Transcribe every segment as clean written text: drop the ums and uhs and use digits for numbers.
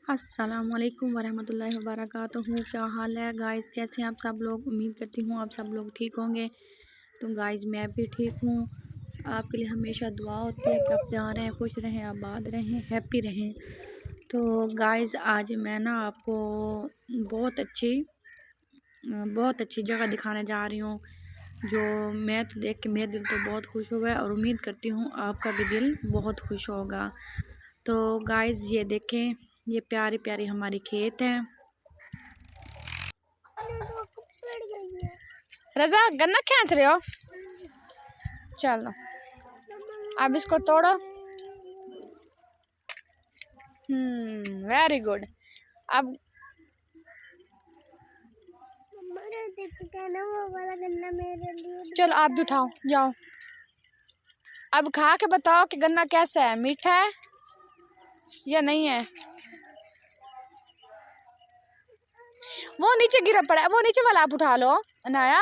अस्सलामुअलैकुम वरहमतुल्लाहि वबरकातुहू। क्या हाल है गाइस, कैसे हैं आप सब लोग। उम्मीद करती हूँ आप सब लोग ठीक होंगे। तो गाइस मैं भी ठीक हूँ। आपके लिए हमेशा दुआ होती है कि आप जहाँ रहें खुश रहें, आबाद रहें, हैप्पी रहें। तो गाइस आज मैं ना आपको बहुत अच्छी जगह दिखाने जा रही हूँ, जो मैं तो देख के मेरा दिल तो बहुत खुश हुआ है और उम्मीद करती हूँ आपका भी दिल बहुत खुश होगा। तो गाइस ये देखें, ये प्यारी प्यारी हमारी खेत हैं। रजा गन्ना खींच रहे हो, चलो अब इसको तोड़ो। Very good. अब चलो आप भी उठाओ, जाओ। अब खा के बताओ कि गन्ना कैसा है, मीठा है या नहीं है। वो नीचे गिरा पड़ा है, वो नीचे वाला आप उठा लो अनाया।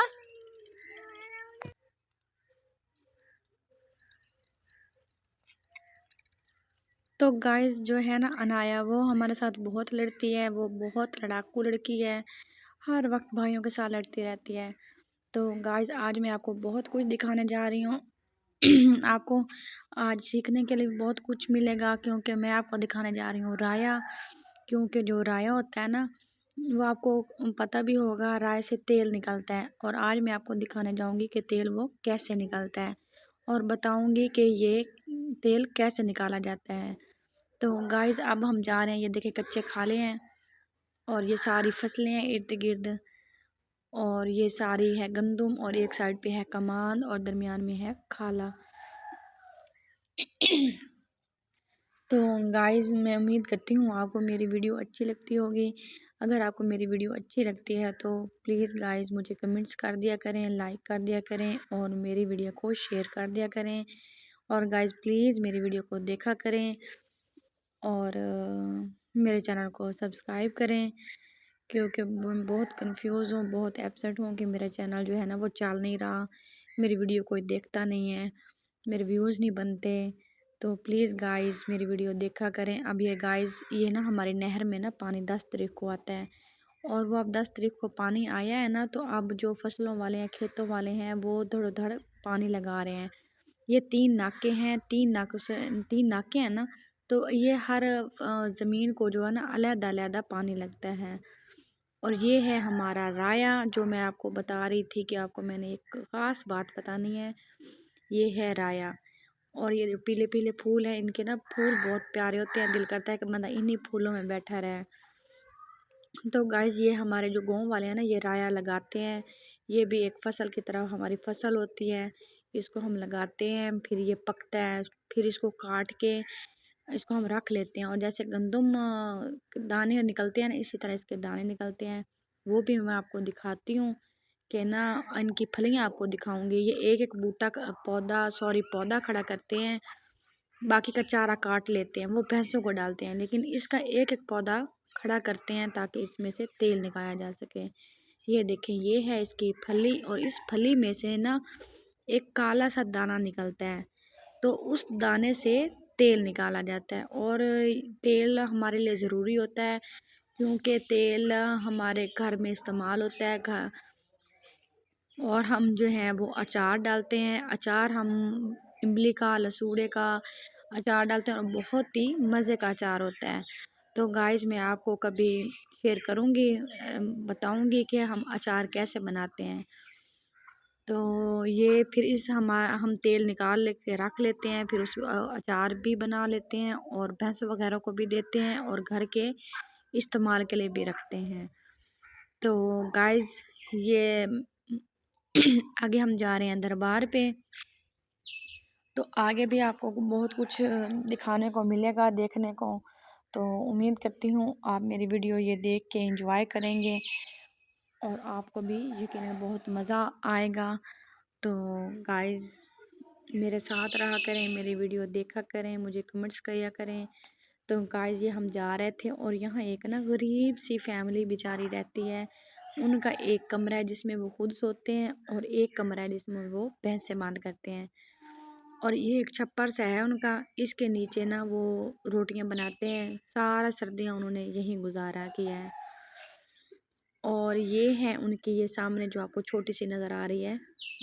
तो गाइस जो है ना अनाया, वो हमारे साथ बहुत लड़ती है, वो बहुत लड़ाकू लड़की है, हर वक्त भाइयों के साथ लड़ती रहती है। तो गाइस आज मैं आपको बहुत कुछ दिखाने जा रही हूँ। आपको आज सीखने के लिए बहुत कुछ मिलेगा, क्योंकि मैं आपको दिखाने जा रही हूँ राया। क्योंकि जो राया होता है ना, वो आपको पता भी होगा, राय से तेल निकलता है। और आज मैं आपको दिखाने जाऊंगी कि तेल वो कैसे निकलता है, और बताऊंगी कि ये तेल कैसे निकाला जाता है। तो गाइस अब हम जा रहे हैं, ये देखिए कच्चे खाले हैं और ये सारी फसलें हैं इर्द गिर्द, और ये सारी है गंदम, और एक साइड पे है कमान और दरमियान में है खाला। तो गाइस मैं उम्मीद करती हूँ आपको मेरी वीडियो अच्छी लगती होगी। अगर आपको मेरी वीडियो अच्छी लगती है तो प्लीज़ गाइस मुझे कमेंट्स कर दिया करें, लाइक कर दिया करें और मेरी वीडियो को शेयर कर दिया करें। और गाइस प्लीज़ मेरी वीडियो को देखा करें और मेरे चैनल को सब्सक्राइब करें, क्योंकि मैं बहुत कंफ्यूज हूँ, बहुत अपसेट हूँ कि मेरा चैनल जो है ना वो चल नहीं रहा, मेरी वीडियो कोई देखता नहीं है, मेरे व्यूज़ नहीं बनते। तो प्लीज़ गाइस मेरी वीडियो देखा करें। अब ये गाइस ये ना हमारी नहर में ना पानी 10 तारीख को आता है, और वो अब 10 तारीख को पानी आया है ना, तो अब जो फसलों वाले हैं, खेतों वाले हैं, वो धड़ धड़ पानी लगा रहे हैं। ये 3 नाके हैं, 3 नाकों से 3 नाके हैं ना, तो ये हर ज़मीन को जो है ना अलग-अलग पानी लगता है। और ये है हमारा राया, जो मैं आपको बता रही थी कि आपको मैंने एक ख़ास बात बतानी है। ये है राया, और ये जो पीले पीले फूल हैं, इनके ना फूल बहुत प्यारे होते हैं, दिल करता है कि बंदा इन्हीं फूलों में बैठा रहे। तो गाइस ये हमारे जो गाँव वाले हैं ना, ये राया लगाते हैं। ये भी एक फसल की तरह हमारी फसल होती है, इसको हम लगाते हैं, फिर ये पकता है, फिर इसको काट के इसको हम रख लेते हैं। और जैसे गंदम दाने निकलते हैं ना, इसी तरह इसके दाने निकलते हैं। वो भी मैं आपको दिखाती हूँ कि ना, इनकी फलियाँ आपको दिखाऊंगी। ये एक एक बूटा पौधा खड़ा करते हैं, बाकी का चारा काट लेते हैं, वो भैंसों को डालते हैं, लेकिन इसका एक एक पौधा खड़ा करते हैं ताकि इसमें से तेल निकाला जा सके। ये देखें, ये है इसकी फली, और इस फली में से ना एक काला सा दाना निकलता है, तो उस दाने से तेल निकाला जाता है। और तेल हमारे लिए ज़रूरी होता है, क्योंकि तेल हमारे घर में इस्तेमाल होता है। घर और हम जो हैं वो अचार डालते हैं, अचार हम इमली का, लसूड़े का अचार डालते हैं, और बहुत ही मज़े का अचार होता है। तो गाइस मैं आपको कभी शेयर करूँगी, बताऊँगी कि हम अचार कैसे बनाते हैं। तो ये फिर हम तेल निकाल लेके रख लेते हैं, फिर उस अचार भी बना लेते हैं, और भैंसों वगैरह को भी देते हैं, और घर के इस्तेमाल के लिए भी रखते हैं। तो गाइस ये आगे हम जा रहे हैं दरबार पे, तो आगे भी आपको बहुत कुछ दिखाने को मिलेगा, देखने को। तो उम्मीद करती हूँ आप मेरी वीडियो ये देख के एंजॉय करेंगे, और आपको भी यकीनन बहुत मज़ा आएगा। तो गाइस मेरे साथ रहा करें, मेरी वीडियो देखा करें, मुझे कमेंट्स किया करें। तो गाइस ये हम जा रहे थे, और यहाँ एक ना गरीब सी फैमिली बेचारी रहती है। उनका एक कमरा है जिसमें वो खुद सोते हैं, और एक कमरा है जिसमें वो भैंसें बांध करते हैं। और ये एक छप्पर सा है उनका, इसके नीचे ना वो रोटियां बनाते हैं। सारा सर्दियां उन्होंने यहीं गुजारा किया है। और ये है उनकी, ये सामने जो आपको छोटी सी नज़र आ रही है,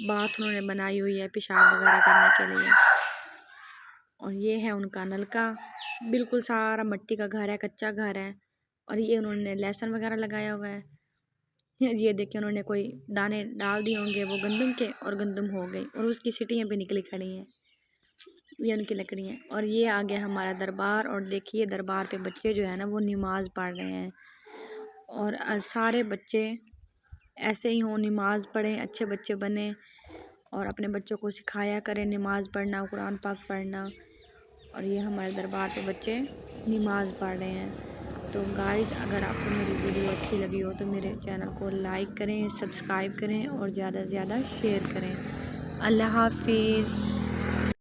बाथ उन्होंने बनाई हुई है पेशाब वगैरह करने के लिए। और ये है उनका नलका, बिल्कुल सारा मिट्टी का घर है, कच्चा घर है। और ये उन्होंने लहसुन वगैरह लगाया हुआ है। ये देखिए उन्होंने कोई दाने डाल दिए होंगे वो गंदम के, और गंदम हो गई और उसकी सीटियाँ भी निकली खड़ी हैं। ये उनकी लकड़ी हैं। और ये आ गया हमारा दरबार। और देखिए दरबार पे बच्चे जो है ना वो नमाज़ पढ़ रहे हैं। और सारे बच्चे ऐसे ही हों, नमाज़ पढ़ें, अच्छे बच्चे बने और अपने बच्चों को सिखाया करें नमाज़ पढ़ना, कुरान पाक पढ़ना। और ये हमारे दरबार पे बच्चे नमाज़ पढ़ रहे हैं। तो गाइस, अगर आपको मेरी वीडियो अच्छी लगी हो तो मेरे चैनल को लाइक करें, सब्सक्राइब करें और ज़्यादा से ज़्यादा शेयर करें। अल्लाह हाफिज़।